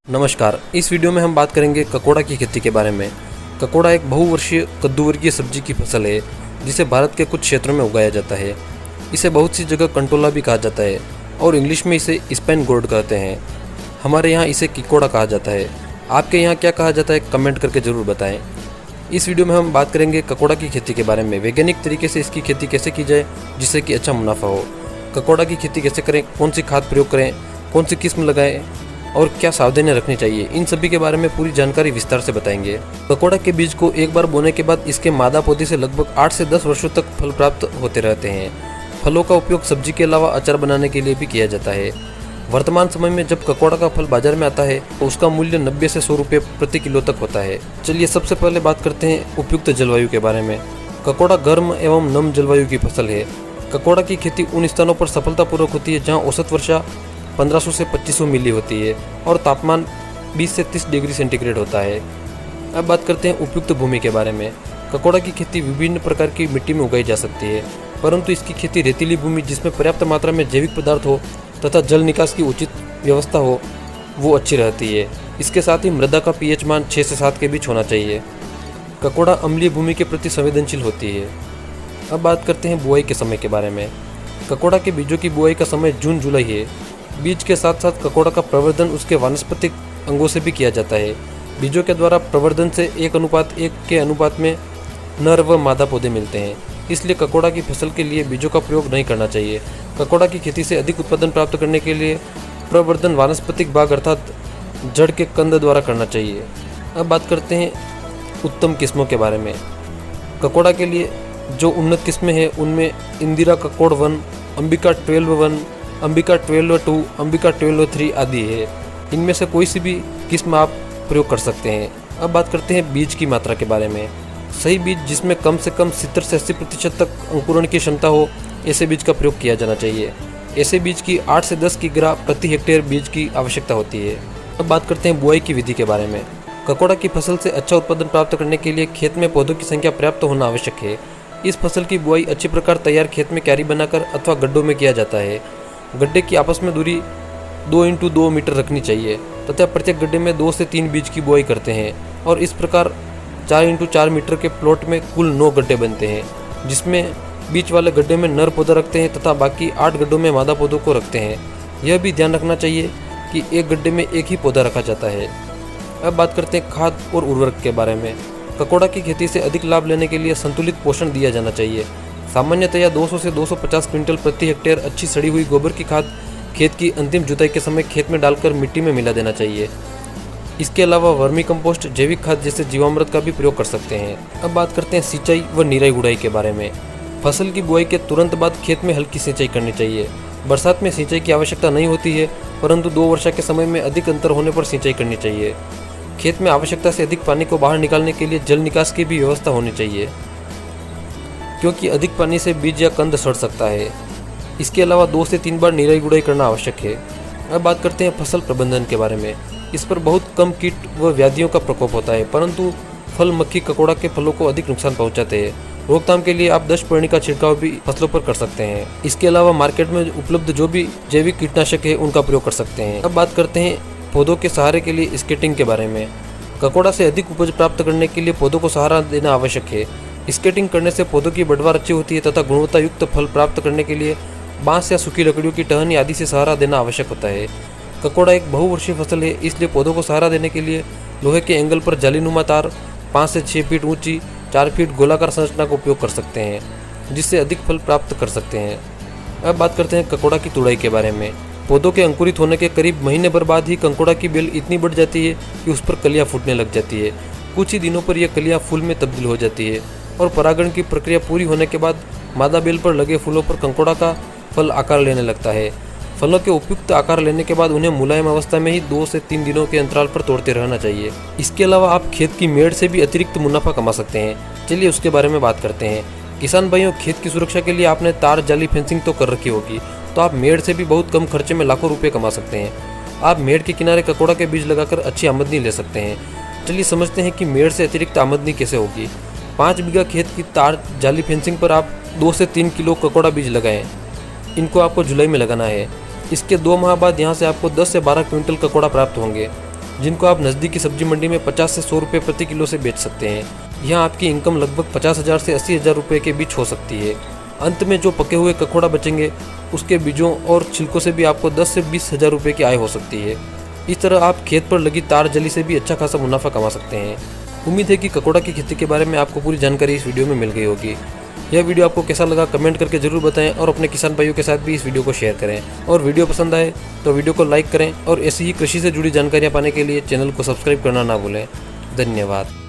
नमस्कार। इस वीडियो में हम बात करेंगे ककोड़ा की खेती के बारे में। ककोड़ा एक बहुवर्षीय कद्दूवर्गीय सब्जी की फसल है जिसे भारत के कुछ क्षेत्रों में उगाया जाता है। इसे बहुत सी जगह कंटोला भी कहा जाता है और इंग्लिश में इसे स्पेन गोर्ड कहते हैं। हमारे यहाँ इसे किकोड़ा कहा जाता है। आपके यहाँ क्या कहा जाता है कमेंट करके ज़रूर बताएँ। इस वीडियो में हम बात करेंगे ककोड़ा की खेती के बारे में, वैज्ञानिक तरीके से इसकी खेती कैसे की जाए जिससे कि अच्छा मुनाफा हो, ककोड़ा की खेती कैसे करें, कौन सी खाद प्रयोग करें, कौन सी किस्म लगाएं और क्या सावधानियां रखनी चाहिए, इन सभी के बारे में पूरी जानकारी विस्तार से बताएंगे। ककोड़ा के बीज को एक बार बोने के बाद इसके मादा पौधे से लगभग 8 से 10 वर्षों तक फल प्राप्त होते रहते हैं। फलों का उपयोग सब्जी के अलावा अचार बनाने के लिए भी किया जाता है। वर्तमान समय में जब ककोड़ा का फल बाजार में आता है तो उसका मूल्य 90 से 100 रुपये प्रति किलो तक होता है। चलिए सबसे पहले बात करते हैं उपयुक्त जलवायु के बारे में। ककोड़ा गर्म एवं नम जलवायु की फसल है। ककोड़ा की खेती उन स्थानों पर सफलतापूर्वक होती है जहाँ औसत वर्षा 1500 से 2500 मिली होती है और तापमान 20 से 30 डिग्री सेंटीग्रेड होता है। अब बात करते हैं उपयुक्त भूमि के बारे में। ककोड़ा की खेती विभिन्न प्रकार की मिट्टी में उगाई जा सकती है, परंतु इसकी खेती रेतीली भूमि जिसमें पर्याप्त मात्रा में जैविक पदार्थ हो तथा जल निकास की उचित व्यवस्था हो वो अच्छी रहती है। इसके साथ ही मृदा का पीएच मान 6 से 7 के बीच होना चाहिए। ककोड़ा अम्लीय भूमि के प्रति संवेदनशील होती है। अब बात करते हैं बुआई के समय के बारे में। ककोड़ा के बीजों की बुआई का समय जून जुलाई है। बीज के साथ साथ ककोड़ा का प्रवर्धन उसके वानस्पतिक अंगों से भी किया जाता है। बीजों के द्वारा प्रवर्धन से 1:1 के अनुपात में नर व मादा पौधे मिलते हैं, इसलिए ककोड़ा की फसल के लिए बीजों का प्रयोग नहीं करना चाहिए। ककोड़ा की खेती से अधिक उत्पादन प्राप्त करने के लिए प्रवर्धन वानस्पतिक भाग अर्थात जड़ के कंद द्वारा करना चाहिए। अब बात करते हैं उत्तम किस्मों के बारे में। ककोड़ा के लिए जो उन्नत किस्में हैं उनमें इंदिरा ककोड़ 1, अंबिका 12-1, अंबिका 12-2, अंबिका 12-3 आदि है। इनमें से कोई सी भी किस्म आप प्रयोग कर सकते हैं। अब बात करते हैं बीज की मात्रा के बारे में। सही बीज जिसमें कम से कम 70 से 80% तक अंकुरण की क्षमता हो, ऐसे बीज का प्रयोग किया जाना चाहिए। ऐसे बीज की 8 से 10 किग्रा प्रति हेक्टेयर बीज की आवश्यकता होती है। अब बात करते हैं बुआई की विधि के बारे में। ककोड़ा की फसल से अच्छा उत्पादन प्राप्त करने के लिए खेत में पौधों की संख्या पर्याप्त होना आवश्यक है। इस फसल की बुआई अच्छी प्रकार तैयार खेत में क्यारी बनाकर अथवा गड्ढों में किया जाता है। गड्ढे की आपस में दूरी 2x2 मीटर रखनी चाहिए तथा प्रत्येक गड्ढे में 2 से 3 बीज की बुआई करते हैं और इस प्रकार 4x4 मीटर के प्लॉट में कुल 9 गड्ढे बनते हैं, जिसमें बीच वाले गड्ढे में नर पौधा रखते हैं तथा बाकी 8 गड्ढों में मादा पौधों को रखते हैं। यह भी ध्यान रखना चाहिए कि एक गड्ढे में एक ही पौधा रखा जाता है। अब बात करते हैं खाद और उर्वरक के बारे में। ककोड़ा की खेती से अधिक लाभ लेने के लिए संतुलित पोषण दिया जाना चाहिए। सामान्यतया 200 से 250 क्विंटल प्रति हेक्टेयर अच्छी सड़ी हुई गोबर की खाद खेत की अंतिम जुताई के समय खेत में डालकर मिट्टी में मिला देना चाहिए। इसके अलावा वर्मी कंपोस्ट, जैविक खाद जैसे जीवामृत का भी प्रयोग कर सकते हैं। अब बात करते हैं सिंचाई व निराई गुड़ाई के बारे में। फसल की बुआई के तुरंत बाद खेत में हल्की सिंचाई करनी चाहिए। बरसात में सिंचाई की आवश्यकता नहीं होती है, परंतु 2 वर्षा के समय में अधिक अंतर होने पर सिंचाई करनी चाहिए। खेत में आवश्यकता से अधिक पानी को बाहर निकालने के लिए जल निकास की भी व्यवस्था होनी चाहिए, क्योंकि अधिक पानी से बीज या कंद सड़ सकता है। इसके अलावा 2 से 3 बार निराई गुड़ाई करना आवश्यक है। अब बात करते हैं फसल प्रबंधन के बारे में। इस पर बहुत कम कीट व व्याधियों का प्रकोप होता है, परंतु फल मक्खी ककोड़ा के फलों को अधिक नुकसान पहुंचाते हैं। रोकथाम के लिए आप दशपर्णी का छिड़काव भी फसलों पर कर सकते हैं। इसके अलावा मार्केट में उपलब्ध जो भी जैविक कीटनाशक है उनका प्रयोग कर सकते हैं। अब बात करते हैं पौधों के सहारे के लिए स्केटिंग के बारे में। ककोड़ा से अधिक उपज प्राप्त करने के लिए पौधों को सहारा देना आवश्यक है। स्केटिंग करने से पौधों की बढ़वार अच्छी होती है तथा गुणवत्ता युक्त फल प्राप्त करने के लिए बांस या सूखी लकड़ियों की टहनी आदि से सहारा देना आवश्यक होता है। ककोड़ा एक बहुवर्षीय फसल है, इसलिए पौधों को सहारा देने के लिए लोहे के एंगल पर जालीनुमा तार 5 से 6 फीट ऊंची 4 फीट गोलाकार संरचना का उपयोग कर सकते हैं, जिससे अधिक फल प्राप्त कर सकते हैं। अब बात करते हैं ककोड़ा की तुड़ाई के बारे में। पौधों के अंकुरित होने के करीब महीने भर बाद ही ककोड़ा की बेल इतनी बढ़ जाती है कि उस पर कलियां फूटने लग जाती है। कुछ ही दिनों पर यह कलियां फूल में तब्दील हो जाती है और परागण की प्रक्रिया पूरी होने के बाद मादा बेल पर लगे फूलों पर ककोड़ा का फल आकार लेने लगता है। फलों के उपयुक्त आकार लेने के बाद उन्हें मुलायम अवस्था में ही 2 से 3 दिनों के अंतराल पर तोड़ते रहना चाहिए। इसके अलावा आप खेत की मेड़ से भी अतिरिक्त मुनाफा कमा सकते हैं। चलिए उसके बारे में बात करते हैं। किसान भाइयों, खेत की सुरक्षा के लिए आपने तार जाली फेंसिंग तो कर रखी होगी, तो आप मेड़ से भी बहुत कम खर्चे में लाखों रुपये कमा सकते हैं। आप मेड़ के किनारे ककोड़ा के बीज लगाकर अच्छी आमदनी ले सकते हैं। चलिए समझते हैं कि मेड़ से अतिरिक्त आमदनी कैसे होगी। 5 बीघा खेत की तार जाली फेंसिंग पर आप 2 से 3 किलो ककोड़ा बीज लगाएं। इनको आपको जुलाई में लगाना है। इसके 2 माह बाद यहाँ से आपको 10 से 12 क्विंटल ककोड़ा प्राप्त होंगे। जिनको आप नज़दीकी सब्जी मंडी में 50 से 100 रुपये प्रति किलो से बेच सकते हैं। यहाँ आपकी इनकम लगभग 50,000 से 80,000 रुपये के बीच हो सकती है। अंत में जो पके हुए ककोड़ा बचेंगे उसके बीजों और छिलकों से भी आपको 10 से 20,000 रुपये की आय हो सकती है। इस तरह आप खेत पर लगी तार जली से भी अच्छा खासा मुनाफा कमा सकते हैं। उम्मीद है कि ककोड़ा की खेती के बारे में आपको पूरी जानकारी इस वीडियो में मिल गई होगी। यह वीडियो आपको कैसा लगा कमेंट करके जरूर बताएं और अपने किसान भाइयों के साथ भी इस वीडियो को शेयर करें। और वीडियो पसंद आए तो वीडियो को लाइक करें और ऐसी ही कृषि से जुड़ी जानकारियाँ पाने के लिए चैनल को सब्सक्राइब करना ना भूलें। धन्यवाद।